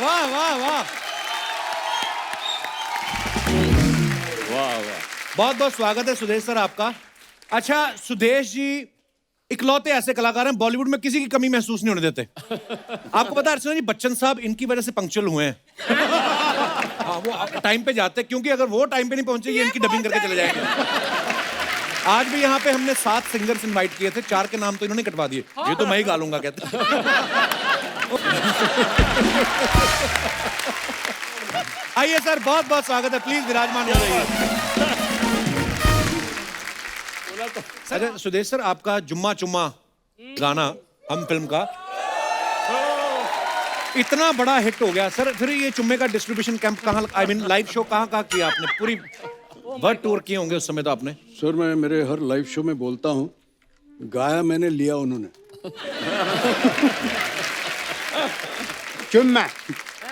वाह वाह वाह वाह वाह, बहुत बहुत स्वागत है सुदेश सर आपका। अच्छा सुदेश जी इकलौते ऐसे कलाकार हैं बॉलीवुड में किसी की कमी महसूस नहीं होने देते। आपको पता है अर्चना जी, बच्चन साहब इनकी वजह से पंक्चुअल हुए हैं। हाँ, वो टाइम पे जाते हैं, क्योंकि अगर वो टाइम पे नहीं पहुंचे ये इनकी डबिंग करके चले जाएंगे। आज भी यहाँ पे हमने 7 सिंगर्स इनवाइट किए थे, 4 के नाम तो इन्होंने कटवा दिए। ये तो मैं ही गा लूंगा कहते। आइए सर, बहुत बहुत स्वागत है, प्लीज विराजमान हो जाइए। अच्छा सुदेश सर, आपका जुम्मा चुम्मा गाना हम फिल्म का इतना बड़ा हिट हो गया सर, फिर ये चुम्मे का डिस्ट्रीब्यूशन कैंप कहाँ, आई मीन लाइव शो कहाँ कहाँ किया आपने? पूरी वर्ल्ड टूर किए होंगे उस समय तो आपने। सर मैं मेरे हर लाइव शो में बोलता हूँ, गाया मैंने लिया उन्होंने। चुम्मा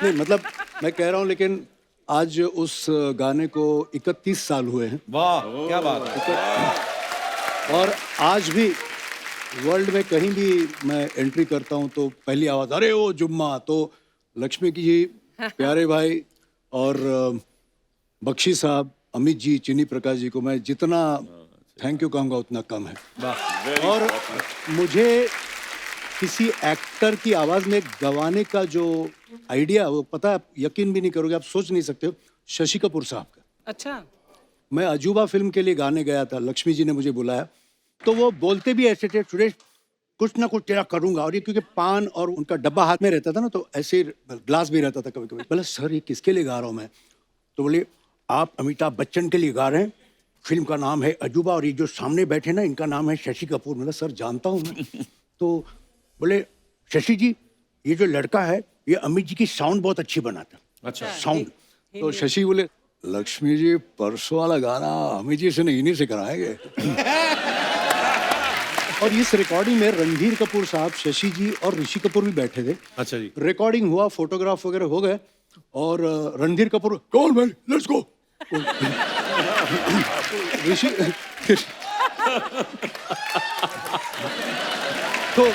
नहीं, मतलब मैं कह रहा हूँ, लेकिन आज उस गाने को 31 साल हुए हैं। वाह क्या बात है। और आज भी वर्ल्ड में कहीं भी मैं एंट्री करता हूं तो पहली आवाज अरे ओ जुम्मा। तो लक्ष्मी की जी, प्यारे भाई और बख्शी साहब, अमित जी, चीनी प्रकाश जी को मैं जितना थैंक यू कहूंगा उतना कम है। और मुझे किसी एक्टर की आवाज में गवाने का जो आइडिया, वो पता है, आप यकीन भी नहीं करोगे, आप सोच नहीं सकते हो, शशि कपूर साहब का। अच्छा, मैं अजूबा फिल्म के लिए गाने गया था, लक्ष्मी जी ने मुझे बुलाया, तो वो बोलते भी ऐसे थे, सुरेश कुछ ना कुछ तेरा करूंगा। और ये क्योंकि पान और उनका डब्बा हाथ में रहता था ना, तो ऐसे ग्लास भी रहता था कभी कभी। बोला सर ये किसके लिए गा रहा हूँ मैं? तो बोले आप अमिताभ बच्चन के लिए गा रहे हैं, फिल्म का नाम है अजूबा, और ये जो सामने बैठे ना इनका नाम है शशि कपूर। मतलब सर जानता हूँ मैं। तो बोले शशि जी ये जो लड़का है ये अमित जी की साउंड बहुत अच्छी बनाता। अच्छा साउंड। तो शशि बोले लक्ष्मी जी परसों वाला गाना अमित जी से नहीं, इन्हीं से कराएंगे। और इस रिकॉर्डिंग में रणधीर कपूर साहब, शशि जी और ऋषि कपूर भी बैठे थे। अच्छा जी। रिकॉर्डिंग हुआ, फोटोग्राफ वगैरह हो गए, और Randhir Kapoor call man let's go. Rishi तो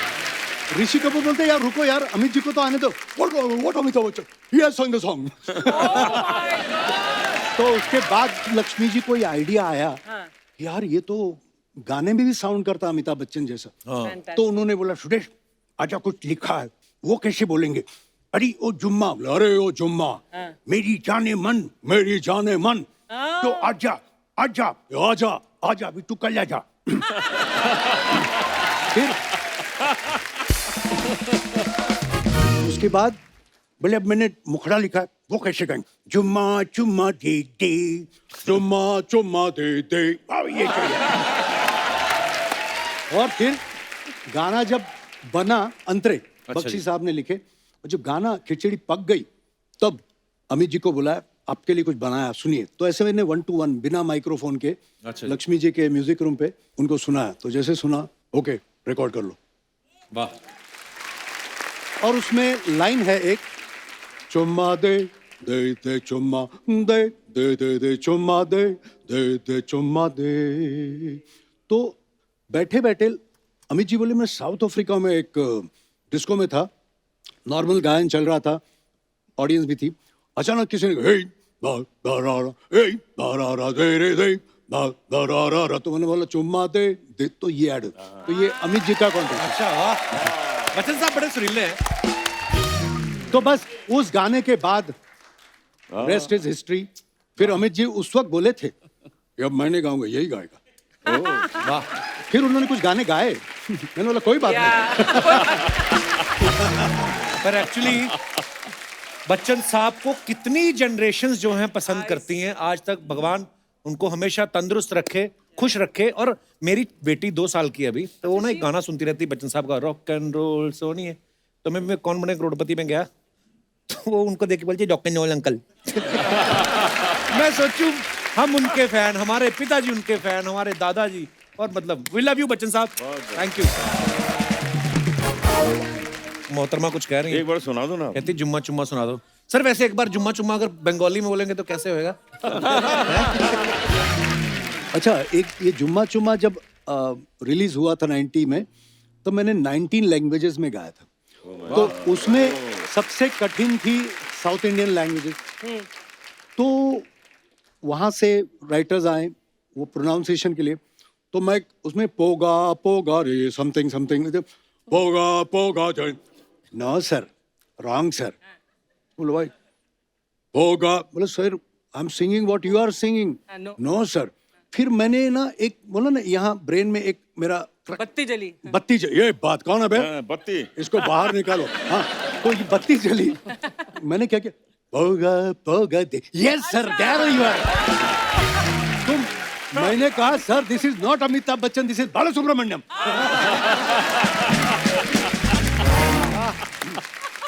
ऋषि कपूर बोलते यार रुको यार, अमित जी को तो आने दो। What Amitabh Bachchan, he has song the song. तो उसके बाद लक्ष्मी जी को ये आइडिया आया, यार ये तो गाने में भी साउंड करता अमिताभ बच्चन जैसा। तो उन्होंने बोला सुरेश आजा कुछ लिखा है, वो कैसे बोलेंगे? अरे ओ जुम्मा, अरे ओ जुम्मा मेरी जाने मन, मेरी जाने मन, तो आजा आजा आजा आजा भी तू कल आजा। फिर उसके बाद बोले अब मैंने मुखड़ा लिखा है, वो कैसे गाएंगे? जुम्मा चुम्मा दे दे, जुम्मा चुम्मा दे दे, ये चाहिए। और फिर गाना जब बना अंतरे, बख्शी साहब ने लिखे, और जब गाना खिचड़ी पक गई तब अमित जी को बुलाया, आपके लिए कुछ बनाया सुनिए। तो ऐसे मैंने 1 to 1 बिना माइक्रोफोन के लक्ष्मी जी के म्यूजिक रूम पे उनको सुनाया। तो जैसे सुना ओके रिकॉर्ड कर लो। वाह। और उसमें लाइन है एक, चुम्मा दे दे दे चुम्मा दे दे दे दे चुम्मा दे दे दे चुम्मा दे। तो बैठे बैठे अमित जी बोले मैं साउथ अफ्रीका में एक डिस्को में था, नॉर्मल गायन चल रहा था, ऑडियंस भी थी, अचानक किसी ने हे बा रा हे बा रा दे रे दे बा रा, तो मैंने बोला चुम्मा दे दे, तो ये ऐड, तो ये अमित जी का कॉन्टेक्ट। अच्छा वाह, बच्चन साहब बड़े सुरीले हैं। तो बस उस गाने के बाद रेस्ट इज हिस्ट्री। फिर अमित जी उस वक्त बोले थे अब मैं नहीं गाऊंगा, यही गाएगा। वाह। फिर उन्होंने कुछ गाने गाए, मैंने बोला कोई बात नहीं। पर एक्चुअली बच्चन साहब को कितनी जनरेशंस जो हैं पसंद करती हैं, आज तक भगवान उनको हमेशा तंदुरुस्त रखे, खुश रखे। और मेरी बेटी 2 साल की है अभी, तो वो ना एक गाना सुनती रहती है बच्चन साहब का, रॉक एंड रोल सोनिए। तो मैं कौन बने करोड़पति में गया, तो वो उनको देख के बोलती रॉक एंड रोल अंकल। मैं सोचूं हम उनके फैन, हमारे पिताजी उनके फैन, हमारे दादाजी, और मतलब वी लव यू बच्चन साहब, थैंक यू। मोहतरमा कुछ कह रही है, एक बार सुना दो ना। कहती जुम्मा चुम्मा सुना दो। सर वैसे एक बार जुम्मा चुम्मा अगर बंगाली में बोलेंगे तो कैसे होएगा? अच्छा, एक ये जुम्मा चुम्मा जब रिलीज हुआ था 90 में, तो मैंने 19 लैंग्वेजेस में गाया था। तो उसमें सबसे कठिन थी साउथ इंडियन लैंग्वेजेस। तो वहाँ से राइटर्स आए वो प्रोनाउंसिएशन के लिए, तो मैं उसमें पोगा पोगा रे समथिंग समथिंग, पोगा पोगा रे, नो सर, रॉन्ग सर। बोलो भाई पोगा, बोले sir I am singing what you are singing. No sir. फिर मैंने ना एक बोला ना, यहाँ ब्रेन में एक मेरा बत्ती जली। ये बात कौन है बे? बत्ती। इसको बाहर निकालो। हाँ, तो ये बत्ती जली। मैंने क्या किया, पोगा पोगा दे, yes sir, there you are. तुम, मैंने कहा sir this is not Amitabh Bachchan, this is Bala Subramaniam.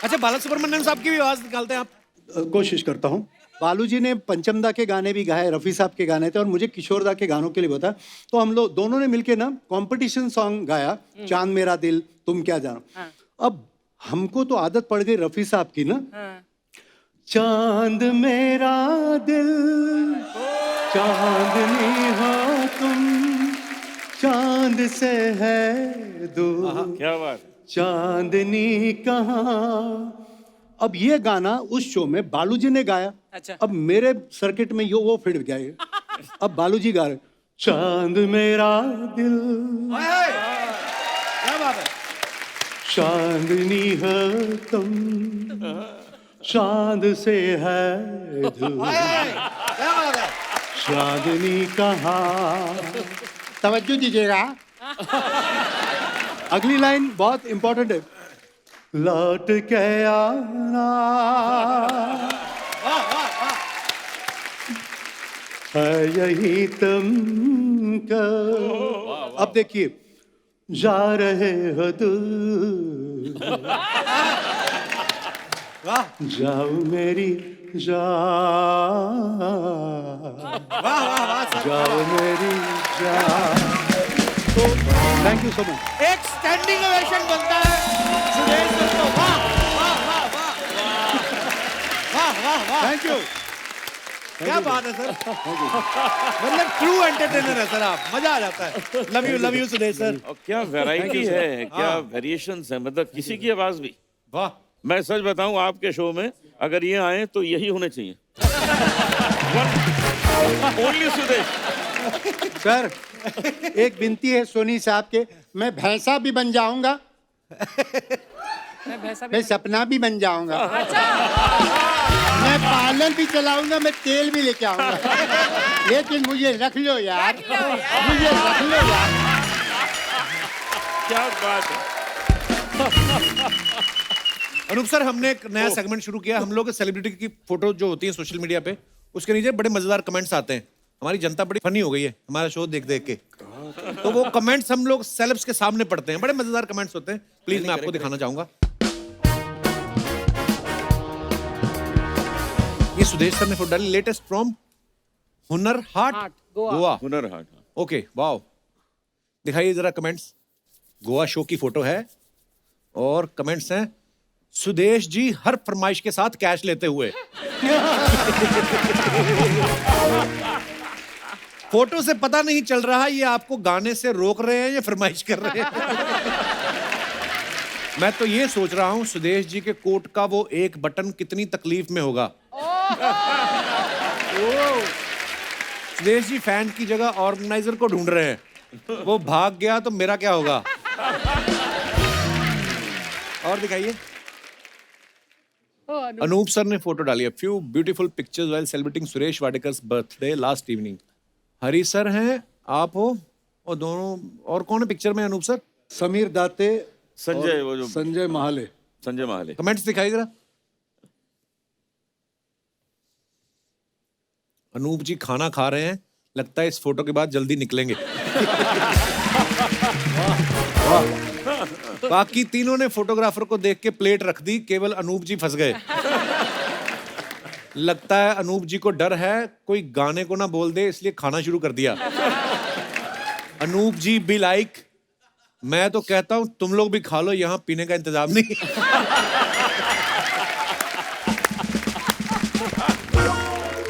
अच्छा, बाला सुब्रमण्यम साहब की भी आवाज निकालते हैं आप? कोशिश करता हूँ। बालू जी ने पंचमदा के गाने भी गाए, रफ़ी साहब के गाने थे, और मुझे किशोरदा के गानों के लिए बताया। तो हम लोग दोनों ने मिलके ना कंपटीशन सॉन्ग गाया, चांद मेरा दिल तुम क्या जानो। अब हमको तो आदत पड़ गई रफ़ी साहब की ना, चांद मेरा दिल चांदनी हो तुम, चांद से है दूर क्या बात। चांदनी कहाँ। अब ये गाना उस शो में बालूजी ने गाया। अच्छा। अब मेरे सर्किट में वो फिट गया ये। अब बालूजी गा रहे, चांद मेरा दिल क्या बात है? चांदनी है तुम, चांद से है दूर क्या बात है? चांदनी कहाँ। तवज्जो दीजिएगा। अगली लाइन बहुत इंपॉर्टेंट है, लौट के आना है यही तुमको। अब देखिए, जा रहे हो दूर, जाओ मेरी जान, जाओ मेरी जान। तो थैंक यू सो मच। एक स्टैंडिंग ओवेशन बनता है सुरेश सर को। वाह वाह वाह वाह वाह वाह वाह, थैंक यू। क्या बात है सर। मतलब ट्रू एंटरटेनर है सर आप, मजा आ जाता है। Love you Suresh sir. और क्या वैरायटी है, क्या वेरिएशंस है, मतलब किसी की आवाज भी। वाह। मैं सच बताऊं, आपके शो में अगर ये आए तो यही होने चाहिए। ओनली सुदेश। सर एक विनती है सोनी साहब के, मैं भैंसा भी बन जाऊंगा, मैं सपना भी बन जाऊंगा, मैं पार्लर भी चलाऊंगा, मैं तेल भी लेके आऊंगा, लेकिन मुझे रख लो यार, मुझे रख लो यार। क्या बात है। अनूप सर, हमने एक नया सेगमेंट शुरू किया। हम लोग सेलिब्रिटी की फोटो जो होती है सोशल मीडिया पे, उसके नीचे बड़े मजेदार कमेंट्स आते हैं। हमारी जनता बड़ी फनी हो गई है हमारा शो देख देख के, तो वो कमेंट्स हम लोग सेलेब्स के सामने पढ़ते हैं। बड़े मजेदार कमेंट्स होते हैं। प्लीज मैं आपको दिखाना चाहूंगा। ये सुदेश सर ने फोटो डाली, latest from Hunar Haat Goa. Hunar Haat. Okay, wow. दिखाइए जरा कमेंट्स। गोवा शो की फोटो है और कमेंट्स हैं, सुदेश जी हर फरमाइश के साथ कैश लेते हुए। फोटो से पता नहीं चल रहा ये आपको गाने से रोक रहे हैं या फरमाइश कर रहे हैं। मैं तो ये सोच रहा हूं सुदेश जी के कोट का वो एक बटन कितनी तकलीफ में होगा। सुदेश जी फैन की जगह ऑर्गेनाइजर को ढूंढ रहे हैं, वो भाग गया तो मेरा क्या होगा। और दिखाइए। अनूप सर ने फोटो डाली है, few beautiful pictures while celebrating Suresh Wadekar's birthday last evening. Hari sir हैं, आप हो, और दोनों और कौन है पिक्चर में अनूप सर? समीर दाते, संजय, वो जो संजय महाले। संजय महाले। कमेंट्स दिखाइए जरा। अनूप जी खाना खा रहे हैं, लगता है इस फोटो के बाद जल्दी निकलेंगे। बाकी तीनों ने फोटोग्राफर को देख के प्लेट रख दी, केवल अनूप जी फंस गए। लगता है अनूप जी को डर है कोई गाने को ना बोल दे, इसलिए खाना शुरू कर दिया। अनूप जी बी लाइक, मैं तो कहता हूं तुम लोग भी खा लो, यहां पीने का इंतजाम नहीं।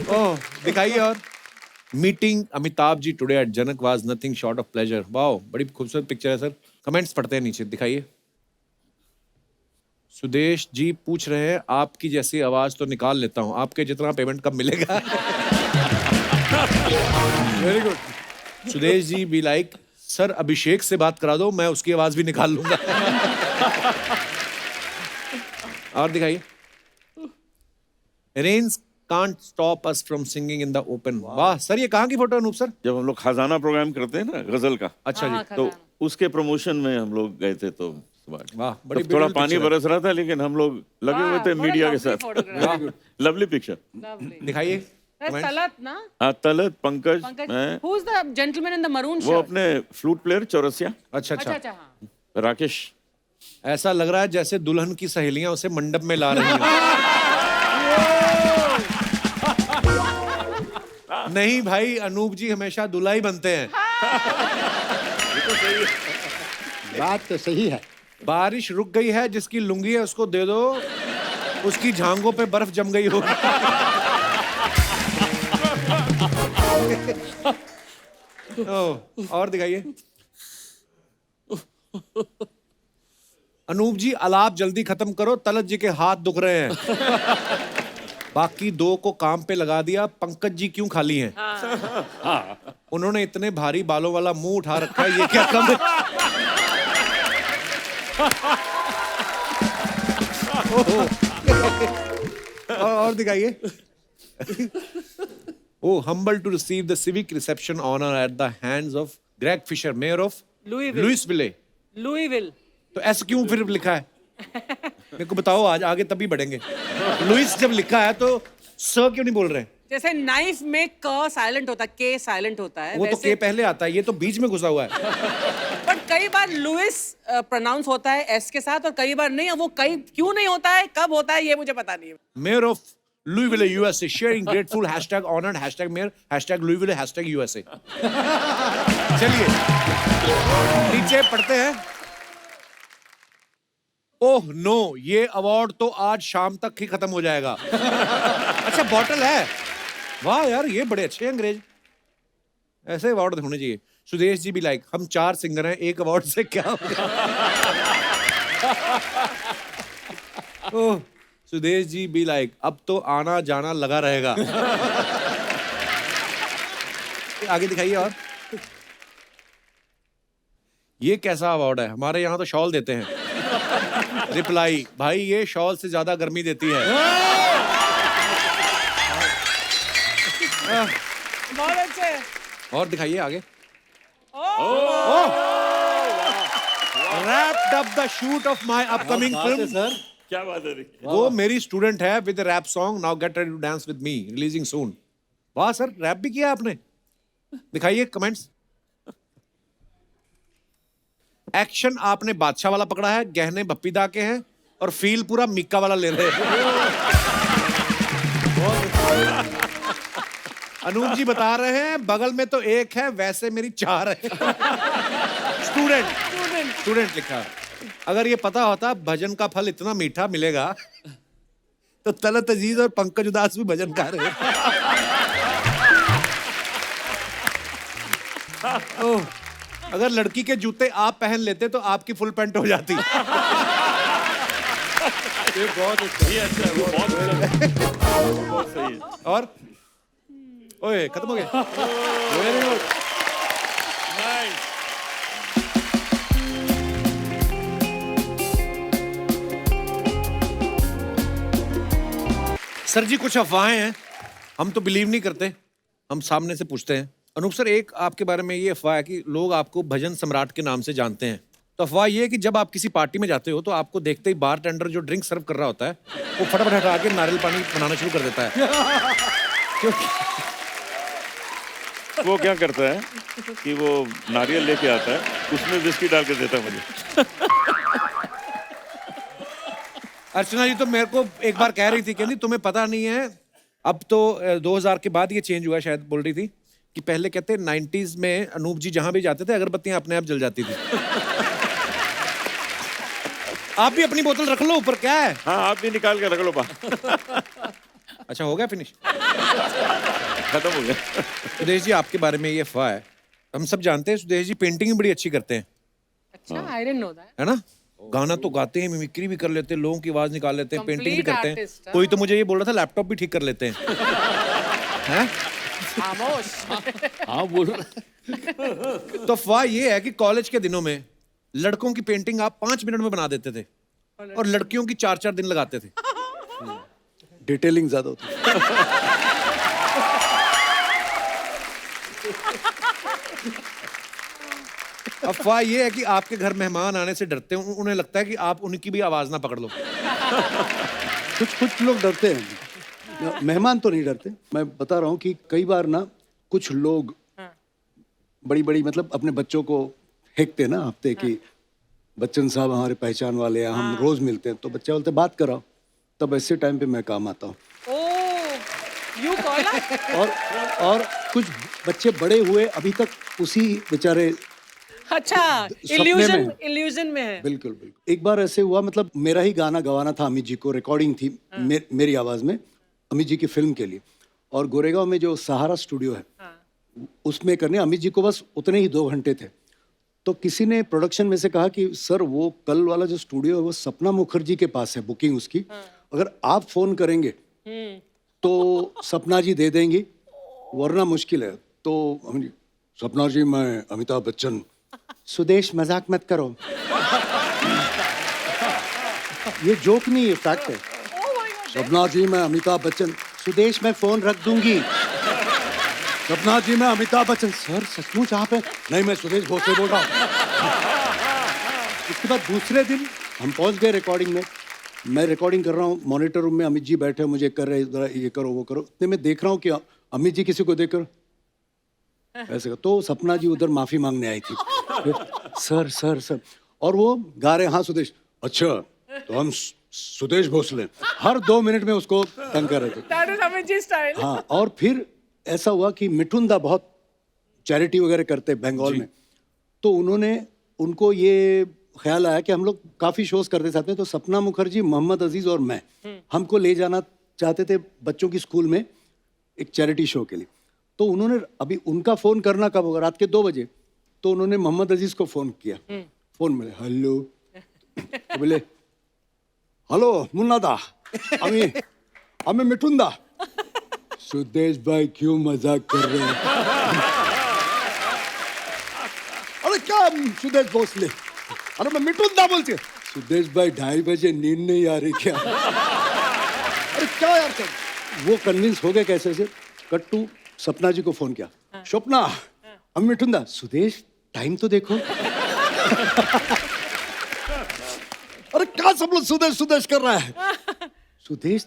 ओह, दिखाइए। और meeting Amitabh ji today at Janak was nothing short of pleasure. Wow, बड़ी खूबसूरत पिक्चर है सर। कमेंट्स पढ़ते हैं नीचे, दिखाइए। सुदेश जी पूछ रहे हैं आपकी जैसी आवाज तो निकाल लेता हूं, आपके जितना पेमेंट कब मिलेगा? Very good. Sudesh ji be like, sir Abhishek से बात करा दो, मैं उसकी आवाज भी निकाल लूंगा। और दिखाइए। Rains can't stop us from singing in the open. वाह सर, ये कहाँ की फोटो अनूप सर? जब हम लोग खजाना प्रोग्राम करते हैं ना गजल का, अच्छा जी, तो उसके प्रमोशन में हम लोग गए थे। तो वाह, बड़ी थोड़ा beautiful पानी picture है। बरस रहा था, लेकिन हम लोग लगे हुए थे मीडिया के साथ। Lovely picture. दिखाइए। तलत ना? हाँ, तलत, पंकज, मैं, Who's the gentleman in the maroon वो shirt? अपने फ्लूट प्लेयर चौरसिया, अच्छा अच्छा अच्छा, अच्छा हाँ। राकेश। ऐसा लग रहा है जैसे दुल्हन की सहेलियां उसे मंडप में ला रही हैं। नहीं भाई, अनूप जी हमेशा दूल्हा ही बनते हैं। बात तो सही है। बारिश रुक गई है, जिसकी लुंगी है उसको दे दो, उसकी झांगों पे बर्फ जम गई होगी। और दिखाइए। अनूप जी अलाप जल्दी खत्म करो, तलत जी के हाथ दुख रहे हैं। बाकी दो को काम पे लगा दिया, पंकज जी क्यों खाली हैं? उन्होंने इतने भारी बालों वाला मुंह उठा रखा है, ये क्या कम है? और दिखाइए। Oh, humble to receive the civic reception honor at the hands of Greg Fisher, mayor of Louisville. Louisville. तो ऐसा क्यों फिर लिखा है? मेरे को बताओ, आज आगे तभी बढ़ेंगे। लुइस जब लिखा है तो सर क्यों नहीं बोल रहे हैं? जैसे नाइफ में क साइलेंट होता है, के साइलेंट होता है, वो तो के पहले आता है, ये तो बीच में घुसा हुआ है। बट कई बार लुइस प्रोनाउंस होता है एस के साथ और कई बार नहीं। वो कई क्यों नहीं होता है, कब होता है, ये मुझे पता नहीं है। Mayor of Louisville, USA, sharing grateful hashtag honored hashtag mayor hashtag Louisville hashtag USA. चलिए नीचे पढ़ते हैं। ओह नो, ये अवार्ड तो आज शाम तक ही खत्म हो जाएगा। अच्छा बॉटल है, वाह यार, ये बड़े अच्छे हैं अंग्रेज, ऐसे अवार्ड होने चाहिए। सुदेश जी भी लाइक, हम 4 सिंगर हैं, एक अवार्ड से क्या होगा? ओह, सुदेश जी भी लाइक, अब तो आना जाना लगा रहेगा। आगे दिखाइए। और ये कैसा अवार्ड है? हमारे यहाँ तो शॉल देते हैं। रिप्लाई, भाई ये शॉल से ज्यादा गर्मी देती है। बहुत अच्छे। और दिखाइए आगे। Wrapped up the shoot of my upcoming film. Sir क्या बात है? वो मेरी स्टूडेंट है with rap song, now get ready to dance with me, releasing soon. वाह सर, रैप भी किया आपने। दिखाइए कमेंट्स। एक्शन आपने बादशाह वाला पकड़ा है, गहने बप्पीदा के हैं और फील पूरा मिक्का वाला ले रहे हैं। अनूप जी बता रहे हैं बगल में तो एक है, वैसे मेरी 4 है। स्टूडेंट लिखा है। अगर ये पता होता भजन का फल इतना मीठा मिलेगा तो तलत अजीज और पंकज उदास भी भजन गा रहे हैं। ओह, अगर लड़की के जूते आप पहन लेते तो आपकी फुल पैंट हो जाती। ये बहुत अच्छा है, बहुत सही है। और ओए खत्म हो गया। Very good. सर जी कुछ अफवाहें हैं, हम तो बिलीव नहीं करते, हम सामने से पूछते हैं। अनूप सर, एक आपके बारे में ये अफवाह है कि लोग आपको भजन सम्राट के नाम से जानते हैं। तो अफवाह ये है कि जब आप किसी पार्टी में जाते हो तो आपको देखते ही बार टेंडर जो ड्रिंक सर्व कर रहा होता है वो फटाफट हटा के नारियल पानी बनाना शुरू कर देता है। क्योंकि वो क्या करता है कि वो नारियल लेके आता है, उसमें विस्की डाल के देता है मुझे। अर्चना जी तो मेरे को एक बार कह रही थी, कहती तुम्हें पता नहीं है, अब तो 2000 के बाद ये चेंज हुआ शायद, बोल रही थी कि पहले कहते 90s में अनूप जी जहां भी जाते थे अगरबत्तियां अपने आप जल जाती थी। आप भी अपनी बोतल रख लो ऊपर, क्या है? हाँ, आप भी निकाल के रख लो। अच्छा हो गया फिनिश, खत्म हो गया। सुदेश जी आपके बारे में ये अफवाह है, हम सब जानते हैं सुदेश जी पेंटिंग बड़ी अच्छी करते हैं, अच्छा, I didn't know that. है ना? गाना तो गाते हैं, मिमिक्री भी कर लेते हैं, लोगों की आवाज निकाल लेते हैं, पेंटिंग भी Complete करते हैं। artist, हाँ। कोई तो मुझे ये बोल रहा था लैपटॉप भी ठीक कर लेते हैं। हैं? खामोश। हाँ बोल रहा तो अफवाह ये है कि कॉलेज के दिनों में लड़कों की पेंटिंग आप 5 मिनट में बना देते थे और लड़कियों की 4-4 दिन लगाते थे। डिटेलिंग ज्यादा होती है। अफवाह ये है कि आपके घर मेहमान आने से डरते हैं, उन्हें लगता है कि आप उनकी भी आवाज ना पकड़ लो। कुछ लोग डरते हैं, मेहमान तो नहीं डरते। मैं बता रहा हूँ कि कई बार ना कुछ लोग बड़ी बड़ी मतलब अपने बच्चों को फेंकते हैं ना हफ्ते की, बच्चन साहब हमारे पहचान वाले हैं, हम रोज मिलते हैं, तो बच्चे बोलते बात कराओ, तब ऐसे टाइम पे मैं काम आता हूँ। ओह, you caller? और कुछ बच्चे बड़े हुए अभी तक उसी बेचारे अच्छा, सपने में है। इल्यूजन में है। बिल्कुल बिल्कुल। एक बार ऐसे हुआ, मतलब मेरा ही गाना गवाना था अमित जी को, रिकॉर्डिंग थी मेरी आवाज में अमित जी की फिल्म के लिए, और गोरेगांव में जो सहारा स्टूडियो है उसमें करने अमित जी को बस उतने ही 2 घंटे थे। तो किसी ने प्रोडक्शन में से कहा कि सर वो कल वाला जो स्टूडियो है वो सपना मुखर्जी के पास है बुकिंग उसकी, अगर आप फोन करेंगे तो सपना जी दे देंगी वरना मुश्किल है। तो हम जी, सपना जी मैं अमिताभ बच्चन। सुदेश मजाक मत करो। ये जोक नहीं है, फैक्ट है। सपना जी मैं अमिताभ बच्चन। सुदेश मैं फोन रख दूंगी। सपना जी मैं अमिताभ बच्चन। सर सचमुच आप हैं? नहीं मैं सुदेश भोसले बोल रहा हूँ। इसके बाद दूसरे दिन हम पहुंच गए रिकॉर्डिंग में, मैं रिकॉर्डिंग कर रहा हूँ, मॉनिटर रूम में अमित जी बैठे मुझे कर रहे जरा ये करो वो करो, इतने में देख रहा हूँ कि अमित जी किसी को देखकर ऐसे तो सपना जी उधर माफी मांगने आई थी। सर सर सर, और वो गा रहे हाँ सुदेश, अच्छा तो हम सुदेश भोसले, हर 2 मिनट में उसको तंग कर रहे थे। That is Amit ji style. हाँ, और फिर ऐसा हुआ कि मिठुन दा बहुत चैरिटी वगैरह करते हैं बंगाल में, तो उनको ये ख्याल आया कि हम लोग काफी शोज करते साथ में, तो सपना मुखर्जी, मोहम्मद अजीज और मैं हमको ले जाना चाहते थे बच्चों की स्कूल में एक चैरिटी शो के लिए। तो उन्होंने, अभी उनका फोन करना कब होगा, रात के 2 बजे, तो उन्होंने मोहम्मद अजीज को फोन किया। फोन मिले, हेलो, तो बोले हेलो मुन्ना दा, हमें मिठुन दा। सुदेश भाई क्यों मजाक कर रहे हैं? अरे क्या सुदेश भोसले, अरे मैं मिठुन दा बोलती हूँ। सुदेश भाई 2:30 बजे नींद नहीं आ रही क्या? अरे क्या यार कर? वो कन्विंस हो गए कैसे से। कट टू सपना जी को फोन किया, स्वप्ना हम मिठुन दा। सुदेश टाइम तो देखो। अरे क्या सब लोग सुदेश सुदेश कर रहा है? सुदेश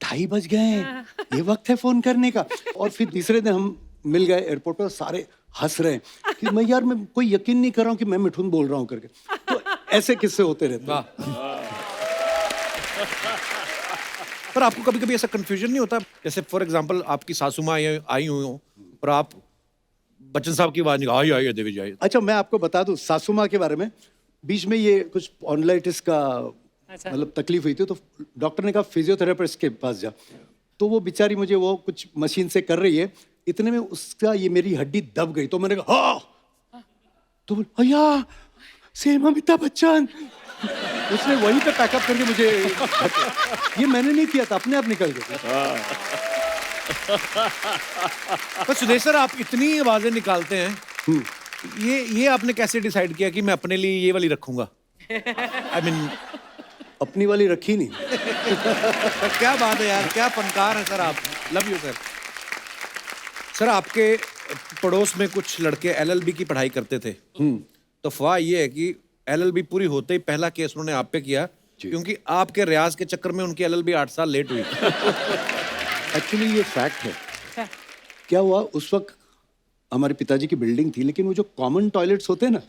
2:30 बज गए हैं, ये वक्त है फोन करने का। और फिर तीसरे दिन हम मिल गए एयरपोर्ट पर, सारे हंस रहे हैं कि मैं कोई यकीन नहीं कर रहा हूँ कि मैं मिठुन बोल रहा हूँ करके। तो ऐसे किस्से होते रहते हैं। पर आपको कभी कभी ऐसा कंफ्यूजन नहीं होता, जैसे फॉर एग्जांपल आपकी सासू माँ आई हुई हो और आप बच्चन साहब की आवाज निकाल आई देवी जी। अच्छा मैं आपको बता दूं सासू माँ के बारे में, बीच में ये कुछ ऑनलाइटिस का मतलब तकलीफ हुई थी, तो डॉक्टर ने कहा फिजियोथेरेपिस्ट के पास जा, तो वो बेचारी मुझे वो कुछ मशीन से कर रही है, इतने में उसका ये मेरी हड्डी दब गई, तो मैंने कहा हाँ, तो भैया सेम अमिताभ बच्चन। उसने वहीं पे पैकअप करके मुझे, ये मैंने नहीं किया था, अपने आप निकल गया। तो सुदेश सर आप इतनी आवाजें निकालते हैं, ये आपने कैसे डिसाइड किया कि मैं अपने लिए ये वाली रखूंगा? आई मीन अपनी वाली रखी नहीं। क्या बात है यार, क्या फनकार है सर आप, लव यू सर। सर आपके पड़ोस में कुछ लड़के एलएलबी की पढ़ाई करते थे, तो अफवाह ये है कि एलएलबी पूरी होते ही पहला केस उन्होंने आप पे किया, क्योंकि आपके रियाज के चक्कर में उनकी एलएलबी 8 साल लेट हुई। एक्चुअली ये फैक्ट है। क्या हुआ, उस वक्त हमारे पिताजी की बिल्डिंग थी, लेकिन वो जो कॉमन टॉयलेट्स होते हैं ना,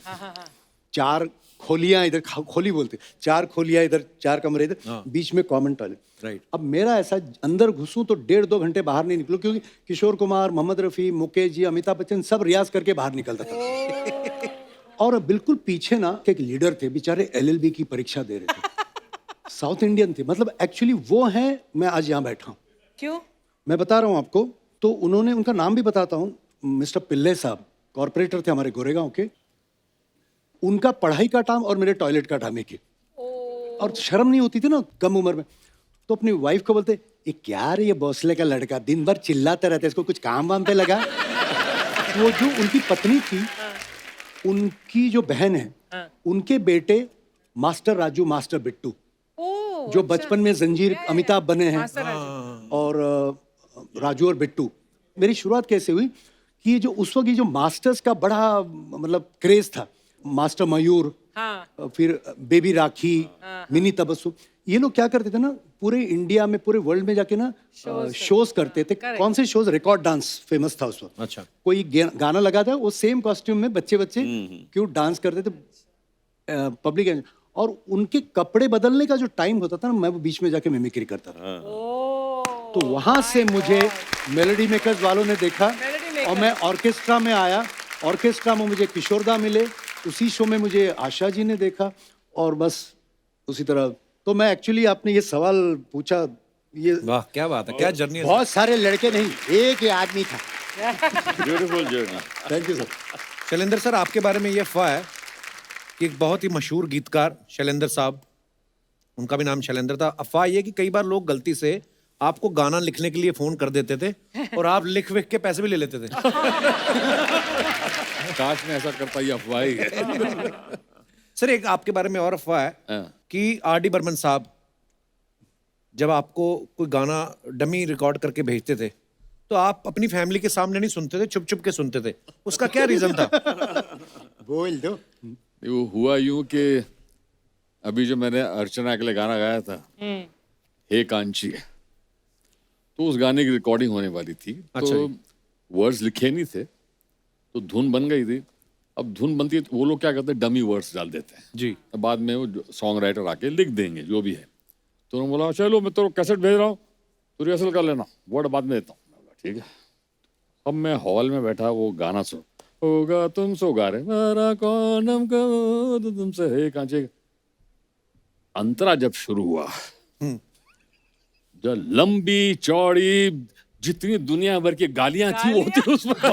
4 खोलियां इधर, खोली बोलते, 4 खोलियां इधर, 4 कमरे इधर, बीच में कॉमन टॉयलेट। राइट। अब मेरा ऐसा अंदर घुसूं तो 1.5-2 घंटे बाहर नहीं निकलूं, क्योंकि किशोर कुमार, मोहम्मद रफी, मुकेश जी, अमिताभ बच्चन सब रियाज करके बाहर निकलता था। और बिल्कुल पीछे ना एक लीडर थे, बेचारे एलएलबी की परीक्षा दे रहे थे, साउथ इंडियन थे, मतलब एक्चुअली वो हैं, मैं आज यहाँ बैठा हूँ। क्यों? मैं बता रहा हूँ आपको, तो उन्होंने, उनका नाम भी बताता हूँ, मिस्टर पिल्ले साहब, कॉर्पोरेटर थे हमारे गोरेगांव के। उनका पढ़ाई का टाइम और मेरे टॉयलेट का टाइम एक ही। और शर्म नहीं होती थी ना कम उम्र में, तो अपनी वाइफ को बोलते ये क्या रे ये भोसले का लड़का दिन भर चिल्लाता रहता है, इसको कुछ काम वाम पे लगा। वो जो उनकी पत्नी थी, उनकी जो बहन है, उनके बेटे मास्टर राजू मास्टर बिट्टू, जो बचपन में जंजीर अमिताभ बने हैं, और राजू और बिट्टू। मेरी शुरुआत कैसे हुई कि जो उस वक्त ये जो मास्टर्स का बड़ा मतलब क्रेज था, मास्टर मयूर, फिर बेबी राखी, मिनी तबस्सुम, ये लोग क्या करते थे ना, पूरे इंडिया में पूरे वर्ल्ड में जाके ना शोज करते थे। कौन से शोज? रिकॉर्ड डांस फेमस था उस वक्त। अच्छा। कोई गाना लगा था, वो सेम कॉस्ट्यूम में बच्चे क्यूट डांस करते थे पब्लिक, और उनके कपड़े बदलने का जो टाइम होता था ना, मैं वो बीच में जाके मिमिक्री करता था। तो वहां से मुझे मेलोडी मेकर्स वालों ने देखा और मैं ऑर्केस्ट्रा में आया। ऑर्केस्ट्रा में मुझे किशोरदा मिले, उसी शो में मुझे आशा जी ने देखा, और बस उसी तरह। तो मैं एक्चुअली, आपने ये सवाल पूछा, ये वाह क्या बात है, क्या जर्नी है। बहुत सारे लड़के नहीं, एक ही आदमी था। Beautiful journey. Thank you sir. Shailendra sir, आपके बारे में ये अफवाह है कि एक बहुत ही मशहूर गीतकार शैलेंद्र साहब, उनका भी नाम शैलेंद्र था। अफवाह ये कि कई बार लोग गलती से आपको गाना लिखने के लिए फोन कर देते थे और आप लिख विख के पैसे भी ले लेते थे। काश में ऐसा करता, ये अफवाह ही है। सर, एक आपके बारे में और अफवाह है कि आर.डी. बर्मन साहब जब आपको कोई गाना डमी रिकॉर्ड करके भेजते थे तो आप अपनी फैमिली के सामने नहीं सुनते थे, चुप चुप के सुनते थे। उसका क्या रीजन था? बोल दो। वो हुआ यूं कि अभी जो मैंने अर्चना के लिए गाना गाया था, हे कांची, तो उस गाने की रिकॉर्डिंग होने वाली थी। अच्छा तो वर्ड्स लिखे नहीं थे, तो धुन बन गई थी। अब धुन बनती है तो वो लोग क्या करते हैं, डमी वर्ड्स डाल देते हैं जी। बाद में वो सॉन्ग राइटर आके लिख देंगे जो भी है। तो उन्होंने बोला चलो मैं तो कैसेट भेज रहा हूँ, तो रिहर्सल कर लेना, वर्ड बाद में देता हूँ। ठीक है। अब मैं हॉल में बैठा, वो गाना सुन, होगा तुम सो गा रहे, मेरा कौन को तुमसे हे कांचे। अंतरा जब शुरू हुआ, जो लंबी चौड़ी जितनी दुनिया भर की गालियां थी वो थी उसमें। अरे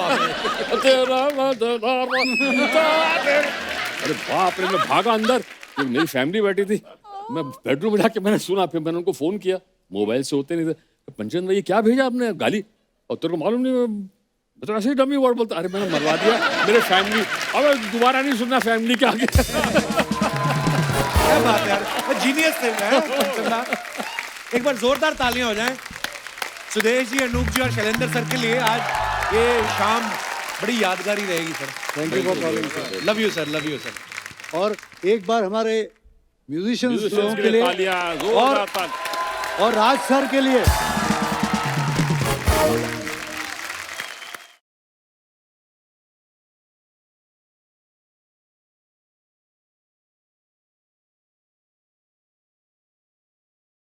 बाप रे, मैं भागा अंदर, तो मेरी फैमिली बैठी थी। मैं बेडरूम में जाके मैंने सुना, फिर मैंने उनको फोन किया, मोबाइल से होते नहीं थे। पंचन भाई क्या भेजा आपने गाली, और तेरे को मालूम नहीं, मैं तो ऐसे ही डमी वर्ड बोलता। अरे मैंने मरवा दिया मेरे फैमिली, अब दोबारा नहीं सुनना फैमिली के आगे। क्या बात है यार, जीनियस थे हैं? एक बार जोरदार तालियां हो जाएं सुदेश जी, अनूप जी और शैलेंद्र सर के लिए। आज ये शाम बड़ी यादगारी रहेगी sir. Thank you for calling sir. Love you sir, love you sir. और एक बार हमारे म्यूजिशियंस म्यूजिशियंस के लिए तालियां, जोरदार तालियां। और राज सर के लिए